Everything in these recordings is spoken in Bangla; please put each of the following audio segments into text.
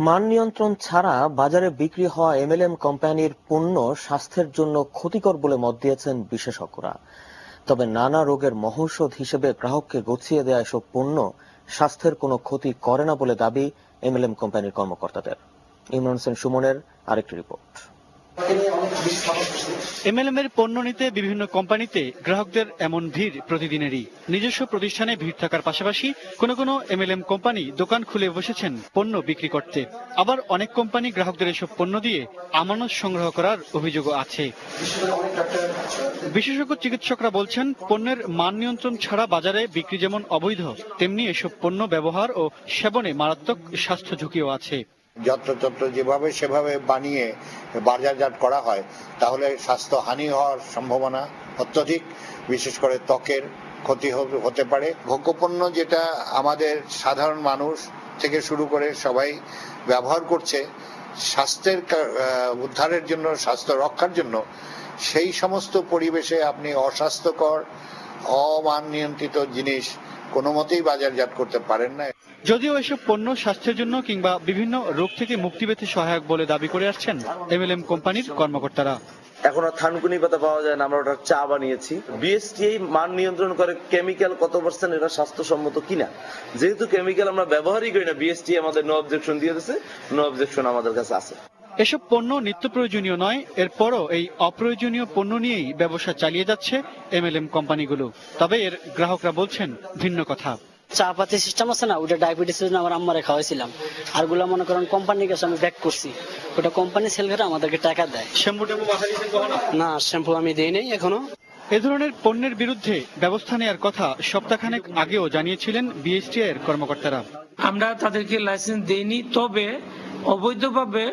মান নিয়ন্ত্রণ ছাড়া বাজারে বিক্রি হওয়া এমএলএম কোম্পানির পণ্য স্বাস্থ্যের জন্য ক্ষতিকর বলে মত দিয়েছেন বিশেষজ্ঞরা। তবে নানা রোগের মহৌষধ হিসেবে গ্রাহককে গছিয়ে দেয়া এসব পণ্য স্বাস্থ্যের কোনো ক্ষতি করে না বলে দাবি এমএলএম কোম্পানির কর্মকর্তাদের। ইমরান হোসেন সুমনের আরেকটি রিপোর্ট। এমএলএম এর পণ্য নিতে বিভিন্ন কোম্পানিতে গ্রাহকদের এমন ভিড় প্রতিদিনেরই। নিজস্ব প্রতিষ্ঠানে ভিড় থাকার পাশাপাশি কোনো কোনো এমএলএম কোম্পানি দোকান খুলে বসেছেন পণ্য বিক্রি করতে। আবার অনেক কোম্পানি গ্রাহকদের এসব পণ্য দিয়ে আমানত সংগ্রহ করার অভিযোগও আছে। বিশেষজ্ঞ চিকিৎসকরা বলছেন, পণ্যের মান নিয়ন্ত্রণ ছাড়া বাজারে বিক্রি যেমন অবৈধ, তেমনি এসব পণ্য ব্যবহার ও সেবনে মারাত্মক স্বাস্থ্য ঝুঁকিও আছে। যত্রতত্র যেভাবে সেভাবে বানিয়ে বাজারজাত করা হয় তাহলে স্বাস্থ্য হানি হওয়ার সম্ভাবনা অত্যধিক, বিশেষ করে ত্বকের ক্ষতি হতে পারে। ভোগ্যপণ্য যেটা আমাদের সাধারণ মানুষ থেকে শুরু করে সবাই ব্যবহার করছে স্বাস্থ্যের উদ্ধারের জন্য, স্বাস্থ্য রক্ষার জন্য, সেই সমস্ত পরিবেশে আপনি অস্বাস্থ্যকর অমান নিয়ন্ত্রিত জিনিস কোনো মতেই বাজারজাত করতে পারেন না। যদিও এসব পণ্য স্বাস্থ্যের জন্য কিংবা বিভিন্ন রোগ থেকে মুক্তি পেতে সহায়ক বলে দাবি করে আসছেন এমএলএম কোম্পানির কর্মকর্তারা। এখন আর থানকুনি পাতা পাওয়া যায় না, আমরা ওটা চা বানিয়েছি। বিএসটিআই মান নিয়ন্ত্রণ করে কেমিক্যাল কত পার্সেন্ট এটা স্বাস্থ্যসম্মত কিনা। যেহেতু কেমিক্যাল আমরা ব্যবহারই করি না, বিএসটিআই আমাদের নো অবজেকশন দিয়ে দিয়েছে, নো অবজেকশন আমাদের কাছে আছে। এসব পণ্য নিত্য প্রয়োজনীয় নয়, এরপরও এই অপ্রয়োজনীয় পণ্য নিয়েই ব্যবসা চালিয়ে যাচ্ছে এমএলএম কোম্পানিগুলো। তবে এর গ্রাহকরা বলছেন ভিন্ন কথা। চা পাতি সিস্টেম আছে না, ওটা ডায়াবেটিস জন্য আমার আম্মারে খাওয়াইছিলাম। আর গুলা মনে করেন কোম্পানির কাছে আমি ব্যাক করছি, ওটা কোম্পানি সেল করে আমাদেরকে টাকা দেয়। শ্যাম্পু ট্যাম্পু বাসা দিয়েছেন কখনো? না, শ্যাম্পু আমি দেই নাই এখনো। এ ধরনের পণ্যের বিরুদ্ধে ব্যবস্থা নেওয়ার কথা সপ্তাহখানেক আগেও জানিয়েছিলেন বিএসটিআই এর কর্মকর্তারা। আমরা তাদেরকে লাইসেন্স দেইনি, তবে অবৈধভাবে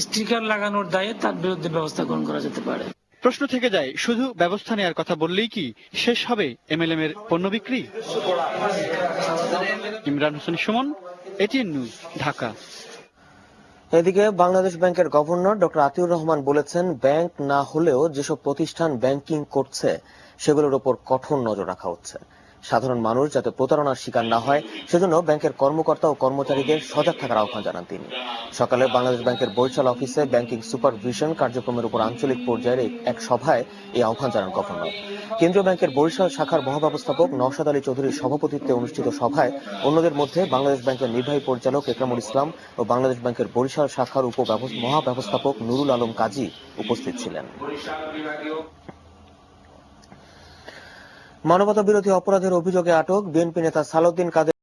স্টিকার লাগানোর দায়ে তার বিরুদ্ধে ব্যবস্থা গ্রহণ করা যেতে পারে। প্রশ্ন থেকে যায়, শুধু ব্যবস্থা নেওয়ার কথা বললেই কি শেষ হবে এমএলএম এর পণ্য বিক্রি? Imran Hossain Suman, ATN news, Dhaka. এদিকে বাংলাদেশ ব্যাংকের গভর্নর ডক্টর আতিউর রহমান বলেছেন, ব্যাংক না হলেও যেসব প্রতিষ্ঠান ব্যাংকিং করছে সেগুলোর উপর কঠোর নজর রাখা হচ্ছে। সাধারণ মানুষ যাতে প্রতারণার শিকার না হয় সেজন্য ব্যাংকের কর্মকর্তা ও কর্মচারীদের সজাগ থাকার আহ্বান জানান তিনি। সকালে বাংলাদেশ ব্যাংকের বরিশাল অফিসে ব্যাংকিং সুপারভিশন কার্যক্রমের উপর আঞ্চলিক পর্যায়ের এক সভায় এই আহ্বান জানান গভর্নর। কেন্দ্রীয় ব্যাংকের বরিশাল শাখার মহাব্যবস্থাপক নওশাদ আলী চৌধুরীর সভাপতিত্বে অনুষ্ঠিত সভায় অন্যদের মধ্যে বাংলাদেশ ব্যাংকের নির্বাহী পরিচালক একরামুল ইসলাম ও বাংলাদেশ ব্যাংকের বরিশাল শাখার মহাব্যবস্থাপক নুরুল আলম কাজী উপস্থিত ছিলেন। মানবতা বিরোধী অপরাধের অভিযোগে আটক বিএনপি নেতা সালাউদ্দিন কাদের